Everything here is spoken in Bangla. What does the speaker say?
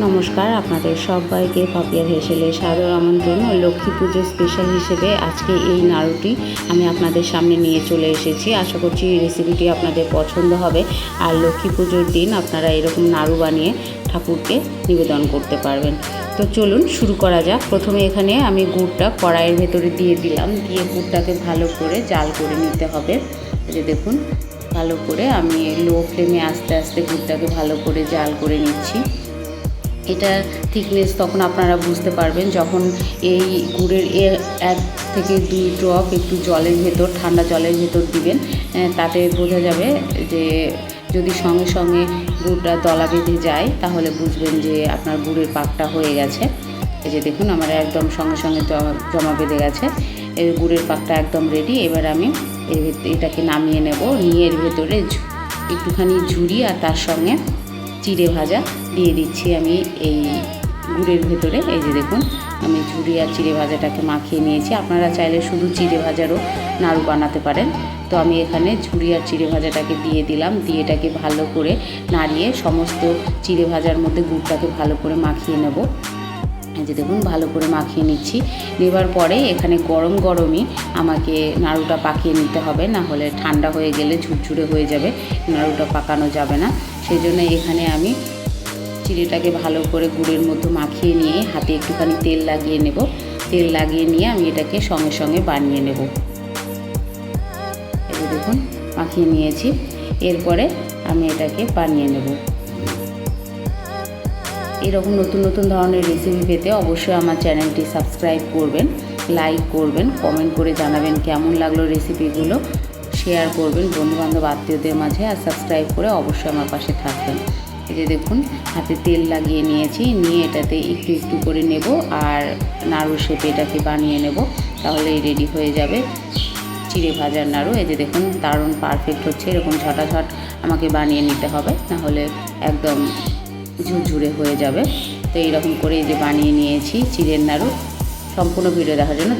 নমস্কার, আপনাদের সবাইকে পাপিয়ার হেসেলে সাদর আমন্ত্রণ ও লক্ষ্মী পুজোর স্পেশাল হিসেবে আজকে এই নাড়ুটি আমি আপনাদের সামনে নিয়ে চলে এসেছি। আশা করছি এই রেসিপিটি আপনাদের পছন্দ হবে আর লক্ষ্মী পুজোর দিন আপনারা এরকম নাড়ু বানিয়ে ঠাকুরকে নিবেদন করতে পারবেন। তো চলুন শুরু করা যাক। প্রথমে এখানে আমি গুড়টা কড়াইয়ের ভেতরে দিয়ে দিলাম, দিয়ে গুড়টাকে ভালো করে জাল করে নিতে হবে। এই যে দেখুন, ভালো করে আমি লো ফ্লেমে আস্তে আস্তে গুড়টাকে ভালো করে জাল করে নিচ্ছি। এটা থিকনেস তখন আপনারা বুঝতে পারবেন যখন এই গুড়ের 1 থেকে 2 ড্রপ একটু জলের ভেতর, ঠান্ডা জলের ভেতর দিবেন। তাতে বোঝা যাবে যে যদি সঙ্গে সঙ্গে গুড়টা দলা বেঁধে যায় তাহলে বুঝবেন যে আপনার গুড়ের পাকটা হয়ে গেছে। এই যে দেখুন, আমার একদম সঙ্গে সঙ্গে জমা বেঁধে গেছে, এর গুড়ের পাকটা একদম রেডি। এবার আমি এটাকে নামিয়ে নেব, নিয়ে এর ভেতরে একটুখানি ঝুরি আর তার সঙ্গে চিড়ে ভাজা দিয়ে দিচ্ছি আমি এই গুড়ের ভেতরে। এই যে দেখুন, আমি ঝুরি আর চিড়ে ভাজাটাকে মাখিয়ে নিয়েছি। আপনারা চাইলে শুধু চিড়ে ভাজারও নাড়ু বানাতে পারেন। তো আমি এখানে ঝুরি আর চিড়ে ভাজাটাকে দিয়ে দিলাম, দিয়ে এটাকে ভালো করে নাড়িয়ে সমস্ত চিড়ে ভাজার মধ্যে গুড়টাকে ভালো করে মাখিয়ে নেব। এই যে দেখুন, ভালো করে মাখিয়ে নিচ্ছি। নেবার পরে এখানে গরম গরমই আমাকে নাড়ুটা পাকিয়ে নিতে হবে, না হলে ঠান্ডা হয়ে গেলে ঝুরঝুরে হয়ে যাবে, নাড়ুটা পাকানো যাবে না। সেই জন্য এখানে আমি চিড়েটাকে ভালো করে গুড়ের মধ্যে মাখিয়ে নিয়ে হাতে একটুখানি তেল লাগিয়ে নেব। তেল লাগিয়ে নিয়ে আমি এটাকে সঙ্গে সঙ্গে বানিয়ে নেব। এই যে দেখুন, মাখিয়ে নিয়েছি। এরপরে আমি এটাকে বানিয়ে নেব। এরকম নতুন নতুন ধরনের রেসিপি পেতে অবশ্যই আমার চ্যানেলটি সাবস্ক্রাইব করবেন, লাইক করবেন, কমেন্ট করে জানাবেন কেমন লাগলো রেসিপিগুলো, শেয়ার করবেন বন্ধুবান্ধব আত্মীয়দের মাঝে, আর সাবস্ক্রাইব করে অবশ্যই আমার পাশে থাকবেন। এই যে দেখুন, হাতে তেল লাগিয়ে নিয়েছি, নিয়ে এটাতে একটু একটু করে নেব আর নাড়ু শেপে এটাকে বানিয়ে নেব, তাহলেই রেডি হয়ে যাবে চিড়ে ভাজার নাড়ু। এই যে দেখুন, দারুণ পারফেক্ট হচ্ছে। এরকম ঝটাঝট আমাকে বানিয়ে নিতে হবে, নাহলে একদম ঝুরঝুরে হয়ে যাবে। তো এইরকম করে এই যে বানিয়ে নিয়েছি চিড়ের নাড়ু। সম্পূর্ণ ভিডিও দেখার জন্য